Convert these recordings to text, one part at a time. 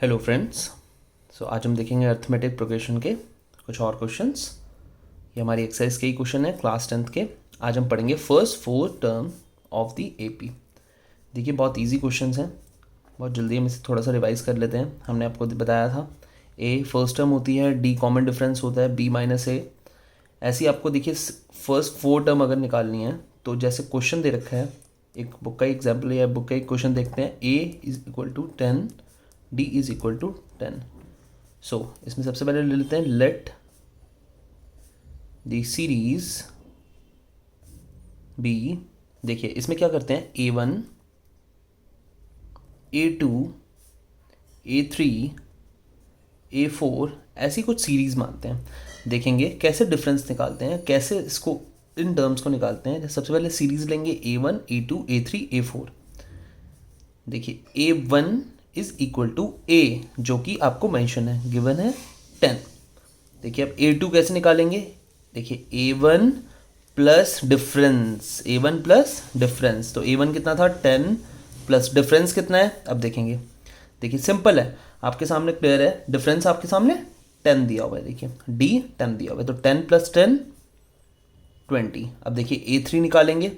Hello friends. सो आज हम देखेंगे अर्थमेटिक प्रोग्रेशन के कुछ और क्वेश्चंस। ये हमारी एक्सरसाइज के ही क्वेश्चन है क्लास 10th के। आज हम पढ़ेंगे first 4 term of the AP. देखिए बहुत इजी क्वेश्चंस हैं, बहुत जल्दी हम इसे थोड़ा सा रिवाइज कर लेते हैं। हमने आपको बताया था ए फर्स्ट टर्म होती है, डी कॉमन डिफरेंस होता है, बी माइनस ए। ऐसी आपको देखिए फर्स्ट 4 टर्म अगर निकालनी है तो जैसे क्वेश्चन दे रखा है, एक बुक का एग्जाम्पल या बुक का एक क्वेश्चन देखते हैं। A is equal to 10, d is equal to 10। सो इसमें सबसे पहले ले लेते हैं लेट द सीरीज बी। देखिए इसमें क्या करते हैं, A1, A2, A3, A4 ऐसी कुछ सीरीज मानते हैं। देखेंगे कैसे डिफरेंस निकालते हैं, कैसे इसको इन टर्म्स को निकालते हैं। सबसे पहले सीरीज लेंगे A1, A2, A3, A4। देखिए A1 is equal to A, जो कि आपको मेंशन है, गिवन है 10। देखिए अब A2 कैसे निकालेंगे, देखिए A1 plus difference, A1 plus difference. तो A1 कितना था 10 प्लस डिफरेंस कितना है, अब देखेंगे। देखिए सिंपल है, आपके सामने क्लियर है, डिफरेंस आपके सामने 10 दिया हुआ है। देखिए D 10 दिया हुआ है, तो 10 प्लस 10 20। अब देखिए A3 निकालेंगे,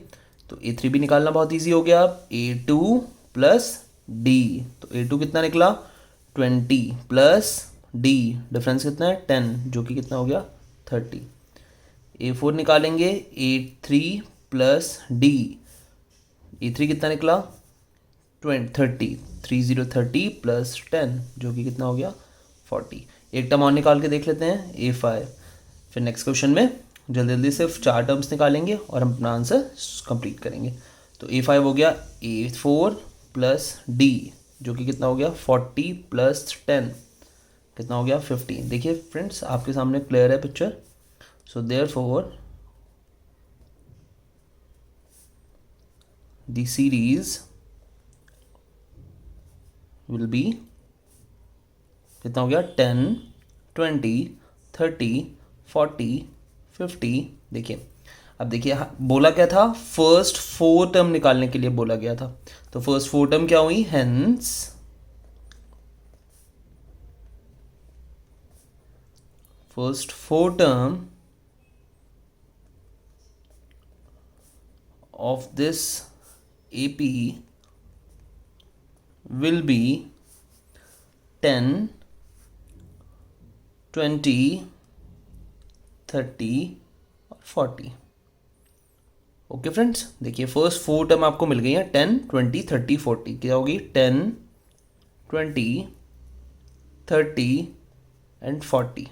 तो A3 भी निकालना बहुत ईजी हो गया। अब A2 प्लस D, तो A2 कितना निकला 20 प्लस D, डिफरेंस कितना है 10, जो कि कितना हो गया 30। A4 निकालेंगे, A3 प्लस D, A3 कितना निकला 30, 30 प्लस 10, जो कि कितना हो गया 40। एक टर्म और निकाल के देख लेते हैं A5। फिर नेक्स्ट क्वेश्चन में जल्दी जल्दी सिर्फ 4 टर्म्स निकालेंगे और हम अपना आंसर कंप्लीट करेंगे। तो A5 हो गया A4 प्लस D, जो कि कितना हो गया 40 प्लस 10, कितना हो गया 15। देखिए फ्रेंड्स आपके सामने क्लियर है picture. So therefore the series will be, कितना हो गया 10, 20, 30, 40, 50। देखिए अब देखिए बोला क्या था, फर्स्ट 4 टर्म निकालने के लिए बोला गया था। तो फर्स्ट 4 टर्म क्या हुई, hence first 4 term of this AP will be 10, 20, 30 और 40। ओके फ्रेंड्स, देखिए फर्स्ट 4 टर्म आपको मिल गई है 10, 20, 30, 40। क्या होगी 10, 20, 30 एंड 40।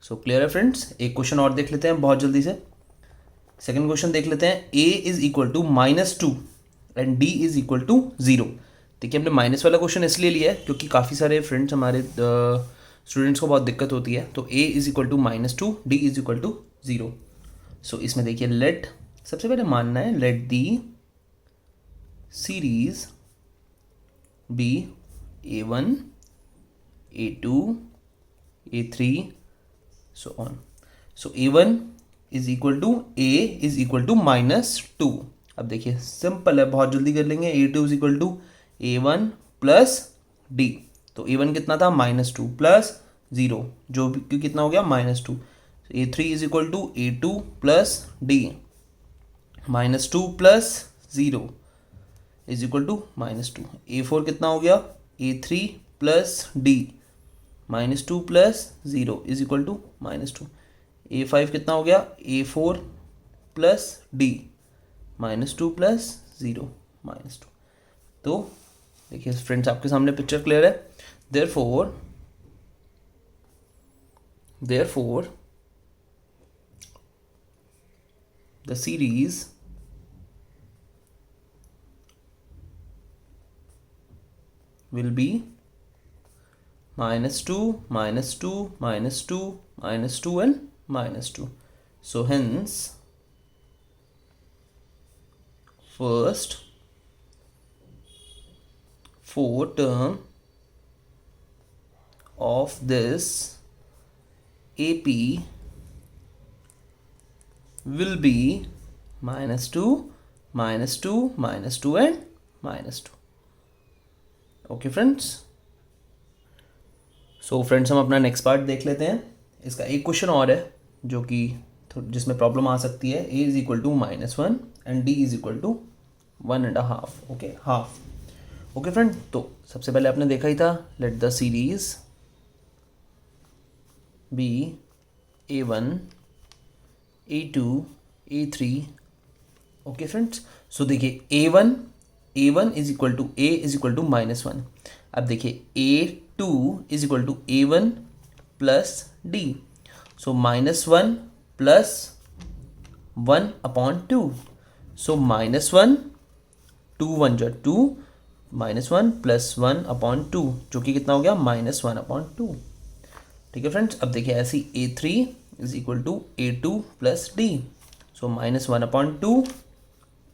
सो क्लियर है फ्रेंड्स। एक क्वेश्चन और देख लेते हैं बहुत जल्दी से। सेकेंड क्वेश्चन देख लेते हैं। A is equal to -2 and D is equal to 0। देखिए हमने माइनस वाला क्वेश्चन इसलिए लिया है क्योंकि काफ़ी सारे फ्रेंड्स हमारे स्टूडेंट्स को बहुत दिक्कत होती है। तो A is equal to -2, D is equal to 0। So इसमें देखिए लेट, सबसे पहले मानना है let the series be A1, A2, A3 so on. So A1 is equal to A is equal to -2। अब देखिए सिंपल है, बहुत जल्दी कर लेंगे। A2 is equal to A1 plus D। तो A1 कितना था -2 प्लस 0, जो भी कितना हो गया -2। A3 is equal to A2 plus D, -2 plus 0 is equal to -2। A4 कितना हो गया A3 plus D, -2 plus 0 is equal to -2। A5 कितना हो गया A4 प्लस D, -2 प्लस 0 -2। तो देखिए फ्रेंड्स आपके सामने पिक्चर क्लियर है। Therefore the series will be -2, -2, -2, -2 and -2. So hence first 4 term of this AP will be -2, -2, -2 and -2. Okay friends, so friends हम अपना नेक्स्ट पार्ट देख लेते हैं। इसका एक क्वेश्चन और है जो कि जिसमें प्रॉब्लम आ सकती है। a is equal to -1 and d is equal to 1.5। Okay, half. Okay friend, तो सबसे पहले आपने देखा ही था, let the series be a1 a2 a3। Okay friends, so देखिए a1 is equal to a is equal to -1। अब देखिए a2 is equal to a1 plus d, so -1 plus 1/2, so -1 2 1 जा 2, -1 प्लस 1/2 जो कि कितना हो गया -1/2। ठीक है फ्रेंड्स, अब देखिए ऐसे ही a3 is equal to a2 plus d, so -1/2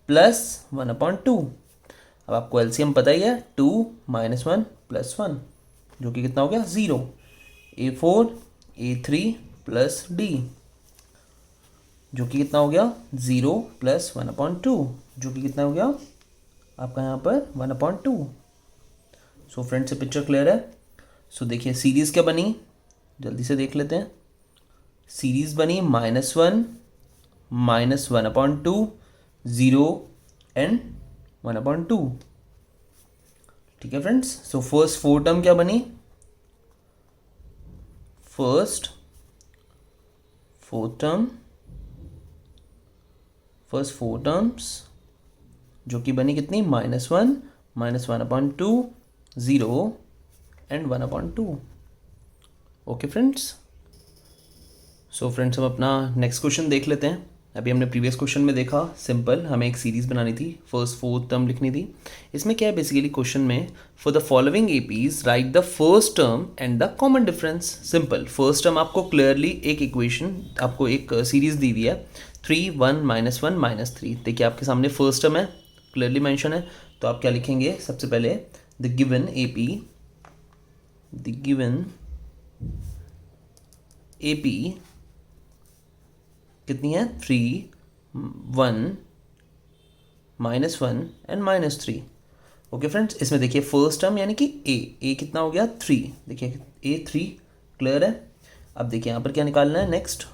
plus 1/2। अब आपको एलसीएम पता ही है, 2 -1 प्लस 1 जो कि कितना हो गया 0। a4 a3 प्लस d जो कि कितना हो गया 0 प्लस 1/2 जो कि कितना हो गया आपका यहाँ पर 1/2। सो फ्रेंड्स, ये पिक्चर क्लियर है। सो देखिए सीरीज़ क्या बनी, जल्दी से देख लेते हैं। सीरीज़ बनी -1 -1/2 0 एंड 1/2। ठीक है friends, so first four term क्या बनी, फर्स्ट फोर टर्म्स जो कि बनी कितनी -1 -1/2 0 and 1/2। Okay friends, so friends हम अपना नेक्स्ट क्वेश्चन देख लेते हैं। अभी हमने प्रीवियस क्वेश्चन में देखा, सिंपल हमें एक सीरीज बनानी थी, फर्स्ट फोर्थ टर्म लिखनी थी। इसमें क्या है बेसिकली क्वेश्चन में, for the following APs right the first term and the common difference. Simple, first term आपको क्लियरली एक इक्वेशन, आपको एक सीरीज दी हुई है 3 1 -1 -3। देखिए आपके सामने फर्स्ट टर्म है, क्लियरली मेंशन है, तो आप क्या लिखेंगे सबसे पहले, द गिवन एपी कितनी है 3 1 -1 एंड -3। ओके फ्रेंड्स, इसमें देखिए फर्स्ट टर्म यानी कि ए कितना हो गया 3, देखिए a3 क्लियर है। अब देखिए यहाँ पर क्या निकालना है next,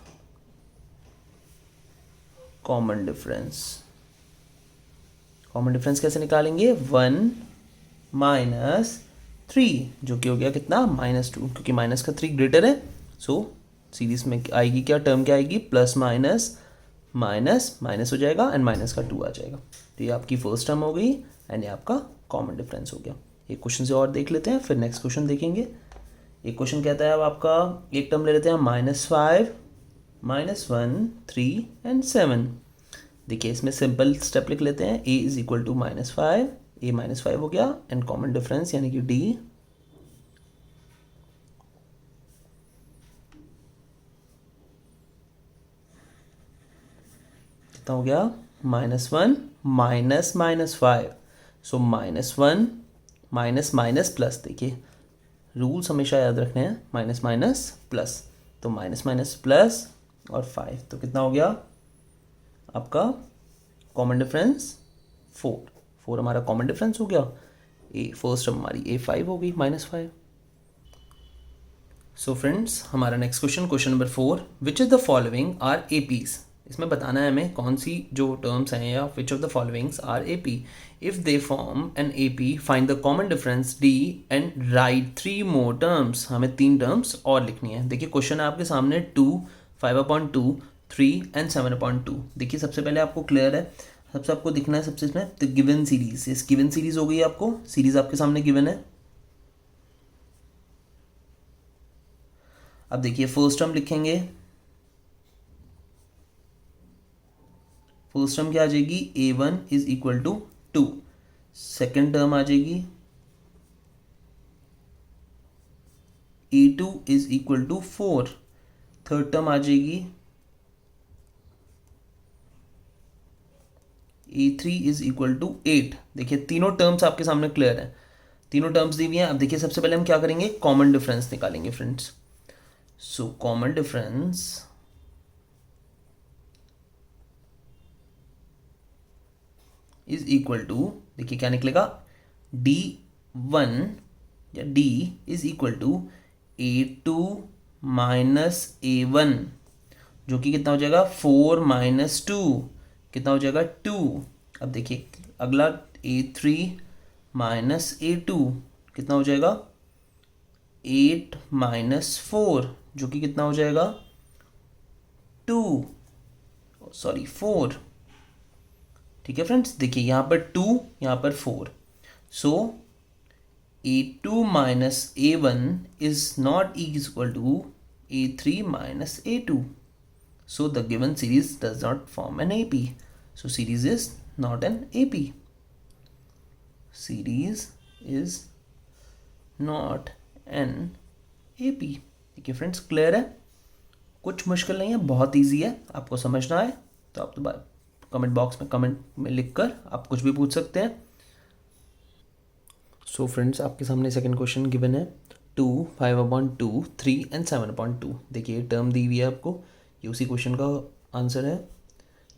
common difference. Common difference कैसे निकालेंगे, 1 -3 जो कि हो गया कितना -2, क्योंकि माइनस का 3 ग्रेटर है। सो सीरीज में आएगी क्या, टर्म क्या आएगी, प्लस माइनस माइनस माइनस हो जाएगा एंड माइनस का 2 आ जाएगा। तो ये आपकी फर्स्ट टर्म हो गई एंड ये आपका कॉमन डिफरेंस हो गया। एक क्वेश्चन से और देख लेते हैं, फिर नेक्स्ट क्वेश्चन देखेंगे। एक क्वेश्चन कहता है अब आपका एक टर्म ले लेते हैं -5 -1 3 एंड 7। देखिए इसमें सिंपल स्टेप लिख लेते हैं, a is equal to -5, a -5 हो गया एंड कॉमन डिफरेंस यानी कि d कितना हो गया -1 -5। सो -1 माइनस माइनस प्लस, देखिए रूल्स हमेशा याद रखने हैं, माइनस माइनस प्लस, तो माइनस माइनस प्लस और 5, तो कितना हो गया आपका कॉमन डिफरेंस 4 हमारा कॉमन डिफरेंस हो गया। ए फर्स्ट टर्म हमारी a5 हो गई -5। सो फ्रेंड्स हमारा next question number 4, which is the following are APs. इसमें बताना है हमें कौन सी जो टर्म्स हैं या which of the followings are AP. If they form an AP find the common difference d and write 3 more terms. हमें 3 टर्म्स और लिखनी है। देखिए क्वेश्चन है आपके सामने 2 5/2 3 एंड 7/2। देखिए सबसे पहले आपको क्लियर है, सबसे आपको दिखना है सबसे इसमें द गिवन सीरीज। इस गिवन सीरीज हो गई, आपको सीरीज आपके सामने गिवन है। अब देखिए फर्स्ट टर्म लिखेंगे, फर्स्ट टर्म क्या आ जाएगी a1 is equal to 2। Second term आ जाएगी a2 is equal to 4। Third term आ जाएगी a3 इज इक्वल टू 8। देखिए तीनों टर्म्स आपके सामने क्लियर है, तीनों टर्म्स दी हुई हैं। अब देखिए सबसे पहले हम क्या करेंगे, कॉमन डिफरेंस निकालेंगे friends. So common difference is equal to, देखिए क्या निकलेगा, d वन या d is equal to A2 minus A1, जो कि कितना हो जाएगा 4 माइनस 2, कितना हो जाएगा 2। अब देखिए अगला A3 माइनस A2 कितना हो जाएगा 8 माइनस 4, जो कि कितना हो जाएगा 2, सॉरी 4। ठीक है फ्रेंड्स, देखिए यहाँ पर 2, यहाँ पर 4, सो A2 minus A1 is not equal to A3 minus A2. So the given series does not form an AP. So series is not an AP. Series is not an AP. ठीक है friends, clear है? कुछ मुश्किल नहीं है, बहुत easy है। आपको समझना है तो आप तो कमेंट बॉक्स में कमेंट में लिखकर आप कुछ भी पूछ सकते हैं। सो फ्रेंड्स, आपके सामने सेकंड क्वेश्चन गिवन है 2, 5/2, 3 एंड 7/2। देखिए टर्म दी हुई है आपको, ये उसी क्वेश्चन का आंसर है।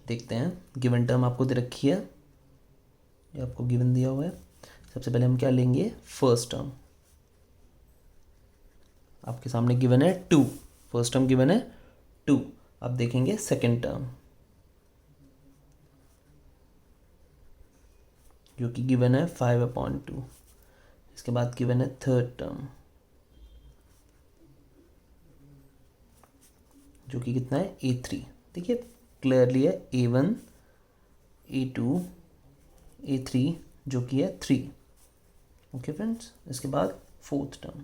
देखते हैं, गिवन टर्म आपको दे रखी है, ये आपको गिवन दिया हुआ है। सबसे पहले हम क्या लेंगे, फर्स्ट टर्म। आपके सामने गिवन है 2, फर्स्ट टर्म गिवन है 2। अब देखेंगे सेकेंड टर्म, जो कि गिवन है 5/2। इसके बाद गिवन है थर्ड टर्म, जो कि कितना है A3। देखिए क्लियरली है A1, A2, A3, जो कि है 3। ओके फ्रेंड्स, इसके बाद fourth term,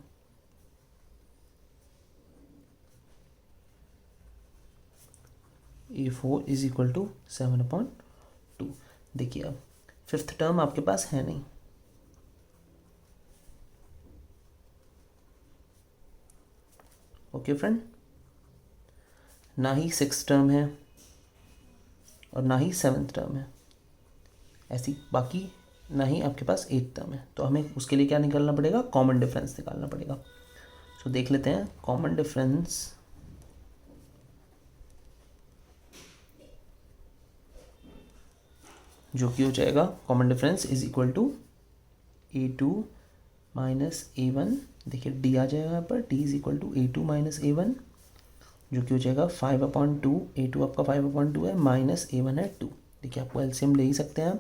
A4 is equal to 7/2। देखिए अब फिफ्थ टर्म आपके पास है नहीं, ओके फ्रेंड, ना ही सिक्स टर्म है और ना ही सेवन्थ टर्म है, ऐसी बाकी ना ही आपके पास एट टर्म है। तो हमें उसके लिए क्या निकालना पड़ेगा, कॉमन डिफरेंस निकालना पड़ेगा। तो देख लेते हैं कॉमन डिफरेंस, जो कि हो जाएगा common difference is equal to A2 minus A1। देखिए D आ जाएगा यहाँ पर, D is equal to A2 minus A1, जो कि हो जाएगा 5/2। A2 आपका 5/2 है, माइनस A1 है 2। देखिए आपको एलसीएम ले ही सकते हैं,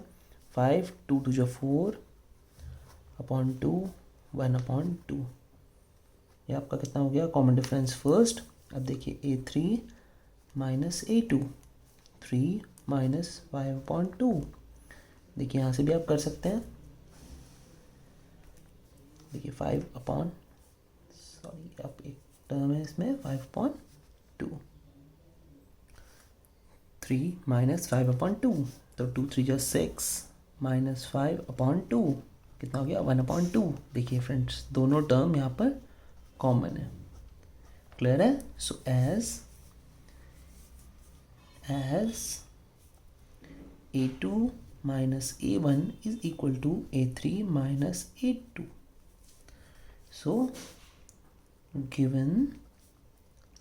5, 2 2 जो 4/2, 1/2। ये आपका कितना हो गया कॉमन डिफरेंस फर्स्ट। अब देखिए A3 माइनस A2, 3 माइनस 5/2। देखिए यहाँ से भी आप कर सकते हैं, देखिए 5/, सॉरी आप एक टर्म है इसमें 5/2, 3 माइनस 5/2, तो 2 3 जो 6 माइनस 5/2, कितना हो गया 1/2। देखिए फ्रेंड्स दोनों टर्म यहाँ पर कॉमन है, क्लियर है। So as A2 minus A1 is equal to A3 minus A2. So given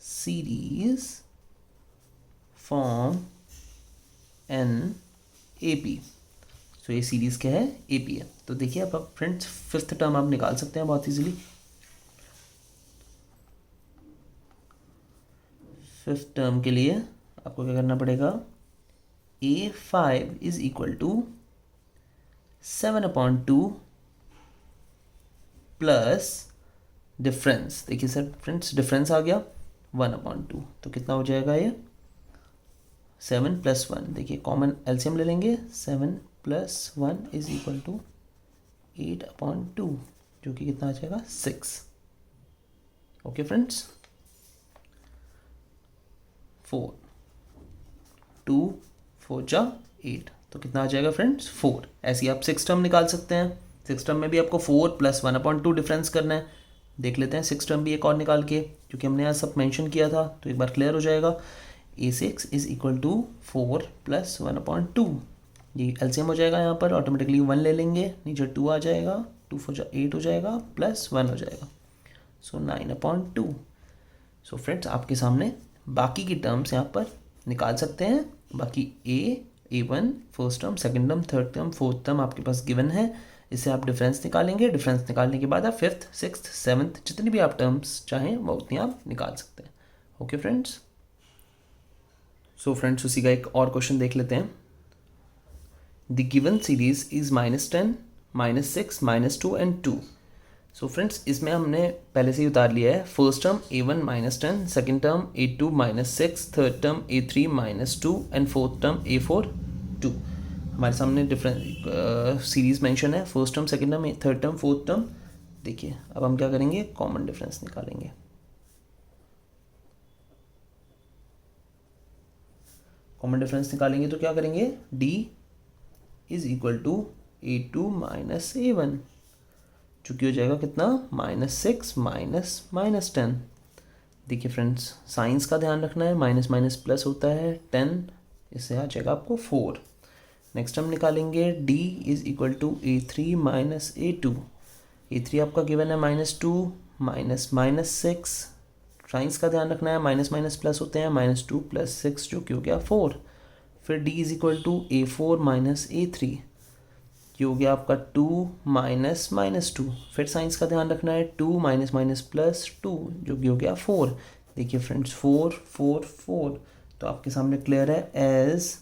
series form an AP. So ये सीरीज क्या है, AP है। तो देखिए अब फ्रेंड्स फिफ्थ टर्म आप निकाल सकते हैं बहुत इजीली। फिफ्थ टर्म के लिए आपको क्या करना पड़ेगा, A5 is equal to 7/2 plus difference. देखिए सर फ्रेंड्स डिफरेंस आ गया 1/2, तो कितना हो जाएगा ये 7 + 1। देखिए कॉमन एलसीएम ले लेंगे, 7 + 1 इज इक्वल टू 8/2, जो कि कितना आ जाएगा 6। ओके फ्रेंड्स, 4 2 4 जा 8, तो कितना आ जाएगा फ्रेंड्स 4। ऐसे ही आप सिक्स टर्म निकाल सकते हैं। सिक्स टर्म में भी आपको 4 + 1/2 डिफरेंस करना है। देख लेते हैं सिक्स टर्म भी एक और निकाल के, क्योंकि हमने यहाँ सब मेंशन किया था तो एक बार क्लियर हो जाएगा। A6 इज इक्वल टू 4 + 1/2, ये एलसीएम हो जाएगा, यहाँ पर ऑटोमेटिकली 1 ले लेंगे, नीचे 2 आ जाएगा, 2 4 जा 8 हो जाएगा, प्लस 1 हो जाएगा, सो 9/2। सो फ्रेंड्स आपके सामने बाकी की टर्म्स यहाँ पर निकाल सकते हैं। बाकी A1 first term, second term, third term, fourth term आपके पास गिवन है। इससे आप डिफरेंस निकालेंगे, डिफरेंस निकालने के बाद आप फिफ्थ, सिक्स्थ, सेवन्थ जितनी भी आप टर्म्स चाहें वो उतनी आप निकाल सकते हैं। ओके फ्रेंड्स, सो फ्रेंड्स उसी का एक और क्वेश्चन देख लेते हैं। The given series is -10, -6, -2 and 2। So friends इसमें हमने पहले से ही उतार लिया है। First term A1 -10, second term A2 -6, third term A3 -2 and fourth term A4 2। हमारे सामने डिफरेंट सीरीज मेंशन है, first term, second term, third term, fourth term. देखिए अब हम क्या करेंगे, कॉमन डिफरेंस निकालेंगे। कॉमन डिफरेंस निकालेंगे तो क्या करेंगे, D is equal to A2 - A1, जो कि हो जाएगा कितना, -6 -10। देखिए फ्रेंड्स साइंस का ध्यान रखना है, माइनस माइनस प्लस होता है 10, इससे आ जाएगा आपको 4। नेक्स्ट हम निकालेंगे D is equal to A3 - A2। A3 आपका गिवन है -2 -6। साइंस का ध्यान रखना है, माइनस माइनस प्लस होते हैं, -2 + 6 जो कि हो गया 4। फिर D is equal to A4 - A3, ये हो गया आपका 2 -2। फिर साइंस का ध्यान रखना है, 2 -+2 जो कि हो गया 4। देखिए फ्रेंड्स 4 4 4, तो आपके सामने क्लियर है, as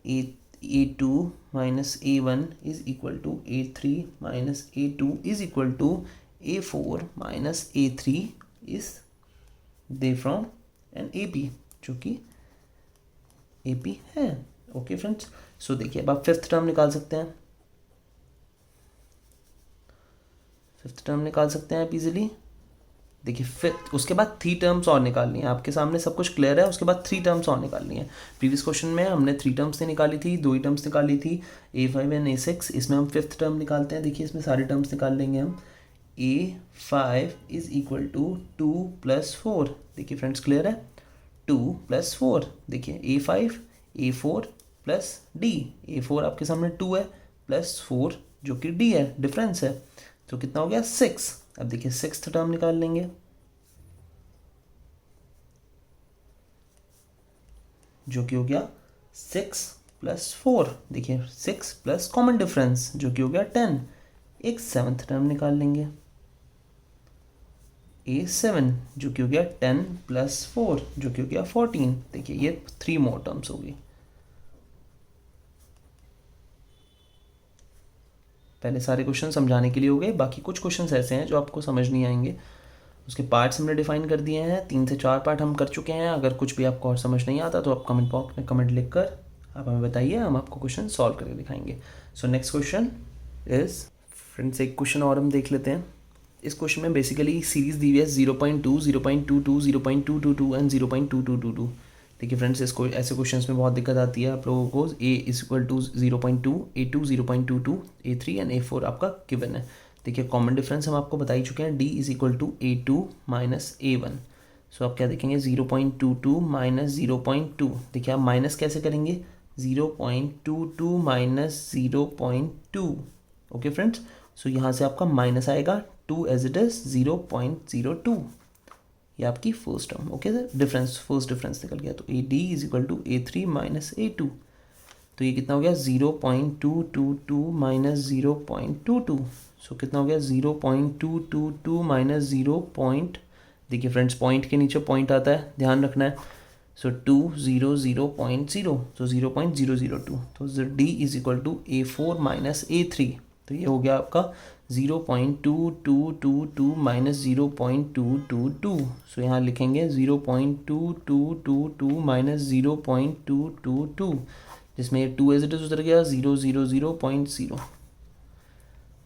A2 - A1 is equal to A3 - A2 is equal to A4 - A3 is they from an AP, जो कि AP है। ओके फ्रेंड्स, सो देखिए अब आप फिफ्थ टर्म निकाल सकते हैं। फिफ्थ टर्म निकाल सकते हैं आप इजीली। देखिए फिफ्थ, उसके बाद 3 टर्म्स और निकालनी है। आपके सामने सब कुछ क्लियर है, उसके बाद 3 टर्म्स और निकालनी है। प्रीवियस क्वेश्चन में हमने 3 टर्म्स निकाली थी, 2 ही टर्म्स निकाली थी, A5 एंड A6। इसमें हम फिफ्थ टर्म निकालते हैं। देखिए इसमें सारे टर्म्स निकाल लेंगे हम। A5 is equal to 2 + 4। देखिए फ्रेंड्स क्लियर है, 2 + 4। देखिए A5 A4 + D। A4 आपके सामने 2 है, +4 जो कि D है, डिफरेंस है, तो कितना हो गया 6। अब देखिए सिक्स्थ टर्म निकाल लेंगे। जो कि हो गया 6 + 4। देखिए 6 प्लस कॉमन डिफरेंस जो कि हो गया 10। एक सेवन्थ टर्म निकाल लेंगे, A7 जो कि हो गया 10 + 4 जो कि हो गया 14। देखिए ये 3 मोर टर्म्स होगी। पहले सारे क्वेश्चन समझाने के लिए हो गए, बाकी कुछ क्वेश्चंस ऐसे हैं जो आपको समझ नहीं आएंगे। उसके पार्ट्स हमने डिफाइन कर दिए हैं, 3 से 4 पार्ट हम कर चुके हैं। अगर कुछ भी आपको और समझ नहीं आता तो आप कमेंट बॉक्स में कमेंट लिखकर आप हमें बताइए, हम आपको क्वेश्चन सॉल्व करके दिखाएंगे। So next question is, friends एक क्वेश्चन और हम देख लेते हैं। इस क्वेश्चन में बेसिकली सीरीज दी हुई है 0.2, 0.22, 0.222 एंड 0.2222। देखिए फ्रेंड्स इसको ऐसे क्वेश्चंस में बहुत दिक्कत आती है आप लोगों को। A is equal to 0.2, A2 0.22, A3 and A4 आपका गिवन है। देखिए कॉमन डिफरेंस हम आपको बता ही चुके हैं, D is equal to A2 - A1। So आप क्या देखेंगे, 0.22 - 0.2। देखिए आप माइनस कैसे करेंगे, 0.22 - 0.2। ओके फ्रेंड्स, सो यहाँ से आपका माइनस आएगा, 2 एज इट इज 0.02। ये आपकी first term. Okay sir, difference, first difference निकल गया। तो AD is equal to A3 - A2। तो ये कितना हो गया, 0.222 - 0.22। सो कितना हो गया, 0.222 - 0. देखिए फ्रेंड्स पॉइंट के नीचे पॉइंट आता है, ध्यान रखना है। सो 200.0, तो 0.002। तो D is equal to A4 - A3। तो ये हो गया आपका 0.2222 - 0.222। सो यहाँ लिखेंगे 0.2222 - 0.222, जिसमें ये 2 एज इट इज उतर गया, 0.000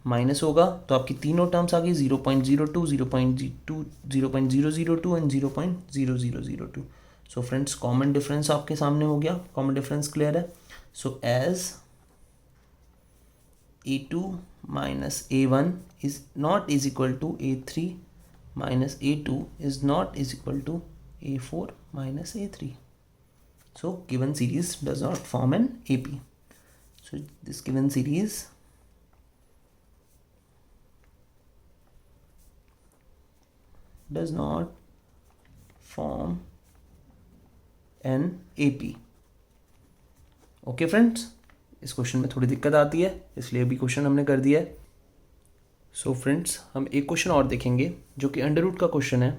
माइनस होगा तो आपकी तीनों टर्म्स आ गई, 0.02, 0.02, 0.002 and 0.0002। So friends common difference आपके सामने हो गया, कॉमन डिफरेंस क्लियर है। So as A2 - A1 is not is equal to A3 - A2 is not is equal to A4 - A3. So given series does not form an AP. So this given series does not form an AP. Okay friends, इस question में थोड़ी दिक्कत आती है, इसलिए भी question हमने कर दिया है। सो फ्रेंड्स, हम एक क्वेश्चन और देखेंगे जो कि अंडर रूट का क्वेश्चन है।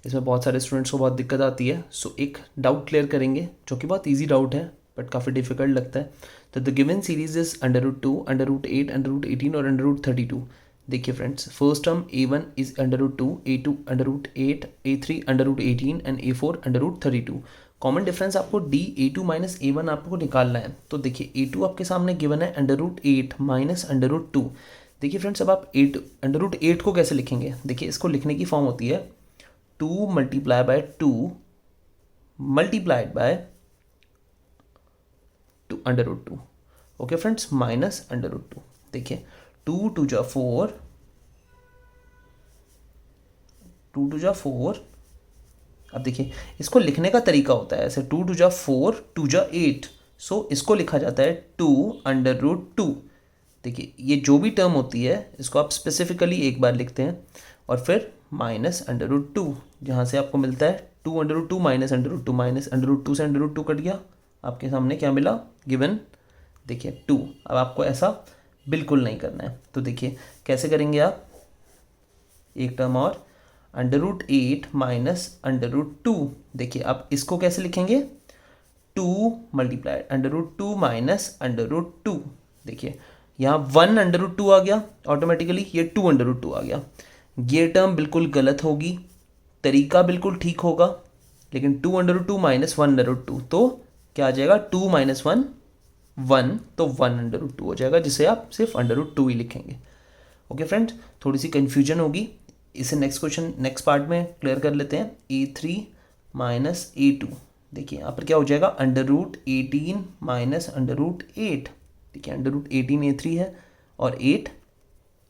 इसमें बहुत सारे स्टूडेंट्स को बहुत दिक्कत आती है। सो एक डाउट क्लियर करेंगे जो कि बहुत ईजी डाउट है बट काफ़ी डिफिकल्ट लगता है। तो the given series is under root 2, under root 8, under root 18 और अंडर रूट 32। देखिए friends, first term a1 is under root 2, a2 under root 8, a3 under root 18 and a4 under root 32। Common difference आपको d a2 minus a1 आपको निकालना है। तो देखिए a2 आपके सामने गिवन है under root 8 minus under root 2। देखिए फ्रेंड्स, अब आप 8 अंडर रूट 8 को कैसे लिखेंगे? देखिए इसको लिखने की फॉर्म होती है 2 multiply by 2 multiplied by 2 under root 2। Okay friends, minus under root 2। देखिए 2 2 जा 4, 2 2 जा 4। अब देखिए इसको लिखने का तरीका होता है ऐसे 2 2 जा 4, 2 जा 8। सो इसको लिखा जाता है 2 अंडर रूट 2। देखिए ये जो भी टर्म होती है इसको आप स्पेसिफिकली एक बार लिखते हैं और फिर माइनस अंडर रूट 2, जहाँ से आपको मिलता है 2 under root 2 minus under root 2, minus under root 2 से अंडर रूट 2 कट गया, आपके सामने क्या मिला? गिवन देखिए 2। अब आपको ऐसा बिल्कुल नहीं करना है। तो देखिए कैसे करेंगे आप? एक टर्म और under root 8 minus under root 2। देखिए आप इसको कैसे लिखेंगे? 2 multiply under root 2 minus under root 2। देखिए यहाँ 1 अंडर रूट 2 आ गया ऑटोमेटिकली, ये 2 अंडर रूट 2 आ गया। ये टर्म बिल्कुल गलत होगी, तरीका बिल्कुल ठीक होगा, लेकिन 2 under root 2 minus 1 under root 2, तो क्या आ जाएगा? 2 माइनस 1 1, तो 1 अंडर रूट 2 हो जाएगा, जिसे आप सिर्फ अंडर रूट 2 ही लिखेंगे। ओके फ्रेंड्स, थोड़ी सी कन्फ्यूजन होगी, इसे नेक्स्ट क्वेश्चन नेक्स्ट पार्ट में क्लियर कर लेते हैं। a3 minus a2। देखिए यहाँ पर क्या हो जाएगा? Under root 18 minus under root 8। देखिए अंडर रूट 18 a3 है और 8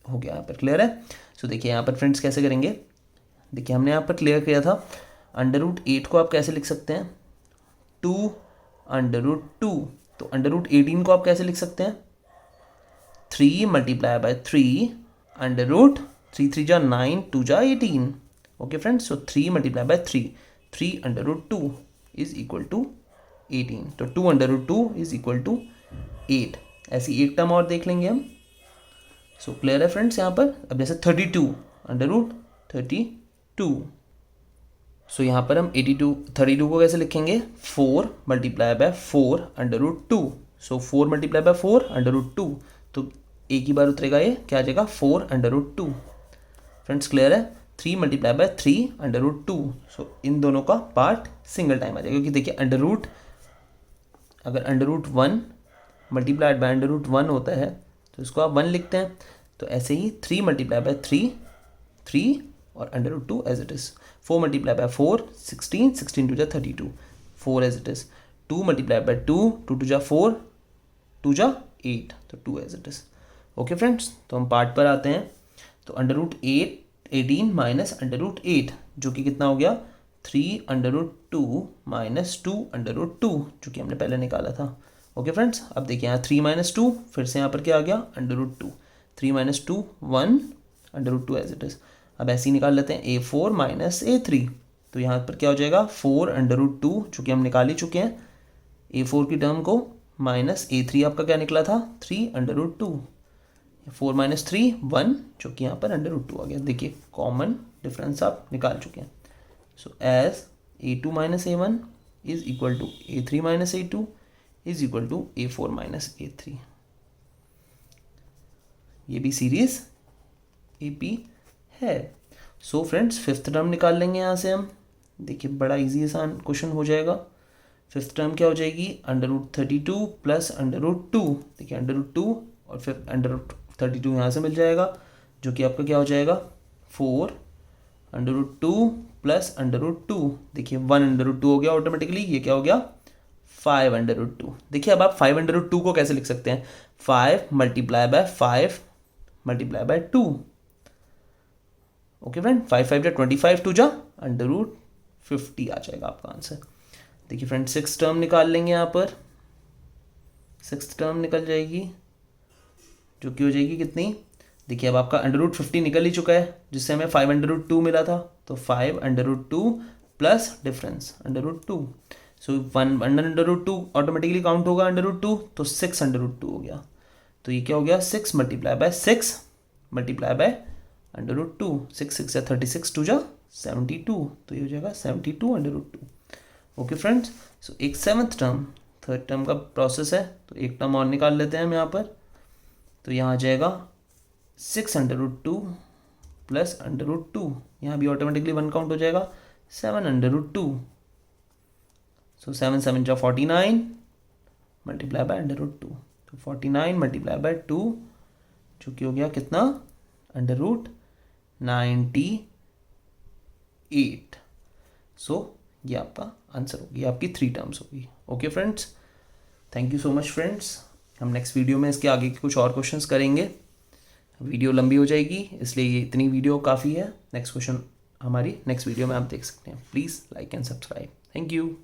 हो गया, यहाँ पर क्लियर है। सो देखिए यहाँ पर फ्रेंड्स कैसे करेंगे? देखिए हमने यहाँ पर क्लियर किया था अंडर रूट 8 को आप कैसे लिख सकते हैं? 2 अंडर रूट 2। तो अंडर रूट 18 को आप कैसे लिख सकते हैं? 3 मल्टीप्लाई बाय 3 अंडर रूट 3 3 जा 9, 2 जा 18। Okay friends, so 3 multiply by 3 under root 2 is equal to 18। तो 2 under root 2 is equal to 8। ऐसी एक टर्म और देख लेंगे हम। सो क्लियर है फ्रेंड्स यहाँ पर। अब जैसे 32 अंडर रूट 32। सो यहाँ पर हम 32 को कैसे लिखेंगे? 4 multiply by 4 under root 2। So 4 multiply by 4 under root 2, तो एक ही बार उतरेगा, ये क्या आ जाएगा? 4 अंडर रूट 2। फ्रेंड्स क्लियर है? 3 multiply by 3 under root 2। So इन दोनों का पार्ट सिंगल टाइम आ जाएगा, क्योंकि देखिए अंडर रूट, अगर under root 1 multiplied by under root 1 होता है तो इसको आप 1 लिखते हैं। तो ऐसे ही 3 मल्टीप्लाई बाय 3 और under root 2 as it is. 4 multiply by 4 16, 16 2 जा 32, 4 as it is. 2 multiply by 2 2 जा 4, 2 जा 8, तो 2 as it is. Okay friends, तो हम पार्ट पर आते हैं। तो under root 18 minus under root 8, जो कि कितना हो गया? 3 under root 2 minus 2 under root 2, जो कि हमने पहले निकाला था। ओके फ्रेंड्स, अब देखिए यहाँ 3 माइनस 2, फिर से यहाँ पर क्या आ गया? Under root 2। 3 minus 2 1 under root 2 as it is. अब ऐसे ही निकाल लेते हैं a4 माइनस a3। तो यहाँ पर क्या हो जाएगा? 4 अंडर रूट 2, जो कि हम निकाल ही चुके हैं a4 की टर्म को, माइनस a3 आपका क्या निकला था? 3 अंडर रूट 2। 4 माइनस 3 1, जो कि यहाँ पर अंडर रूट 2 आ गया। देखिए कॉमन डिफरेंस आप निकाल चुके हैं। So as a2 minus a1 is equal to a3 minus a2 is equal to a4 minus a3। ये भी सीरीज AP है। सो फ्रेंड्स, फिफ्थ टर्म निकाल लेंगे यहाँ से हम। देखिए बड़ा इजी आसान क्वेश्चन हो जाएगा। फिफ्थ टर्म क्या हो जाएगी? Under root 32 plus under root 2। देखिए अंडर रूट 2 और फिर अंडर रूट 32 यहाँ से मिल जाएगा, जो कि आपका क्या हो जाएगा? 4 under root 2 plus under root 2। देखिए 1 अंडर रूट 2 हो गया ऑटोमेटिकली, ये क्या हो गया? 5 अंडर रूट 2। देखिए अब आप 5 अंडर रूट 2 को कैसे लिख सकते हैं? 5 multiply by 5 multiply by 2। Okay friend, 5 5 जा 25, 2 जा अंडर रूट 50 आ जाएगा आपका आंसर। देखिए फ्रेंड, सिक्स टर्म निकाल लेंगे यहाँ पर। सिक्स टर्म निकल जाएगी, जो कि हो जाएगी कितनी? देखिए अब आपका अंडर रूट 50 निकल ही चुका है, जिससे हमें 5 अंडर रूट 2 मिला था। तो 5 under root 2 plus difference under root 2। So 1/√2 automatically count होगा √2, तो 6/√2 हो गया। तो ये क्या हो गया, 6 मल्टीप्लाई बाय 6 मल्टीप्लाई बाय √2, 6 6 या 36, 2 जा 72, तो ये हो जाएगा 72/√2। ओके फ्रेंड्स, सो एक सेवन्थ टर्म, थर्ड टर्म का प्रोसेस है, तो एक टर्म और निकाल लेते हैं हम यहाँ पर। तो यहाँ आ जाएगा 6/√2 प्लस √2, यहाँ भी ऑटोमेटिकली 1 काउंट हो जाएगा, 7/√2। सो 7 7 जा 49 मल्टीप्लाई बाय √2, तो 49 मल्टीप्लाई बाय 2, जो कि हो गया कितना, √98। सो ये आपका आंसर होगी, आपकी 3 टर्म्स होगी। Okay friends, thank you so much friends. हम नेक्स्ट वीडियो में इसके आगे के कुछ और क्वेश्चंस करेंगे। वीडियो लंबी हो जाएगी, इसलिए ये इतनी वीडियो काफ़ी है। नेक्स्ट क्वेश्चन हमारी नेक्स्ट वीडियो में आप देख सकते हैं। Please like and subscribe. Thank you.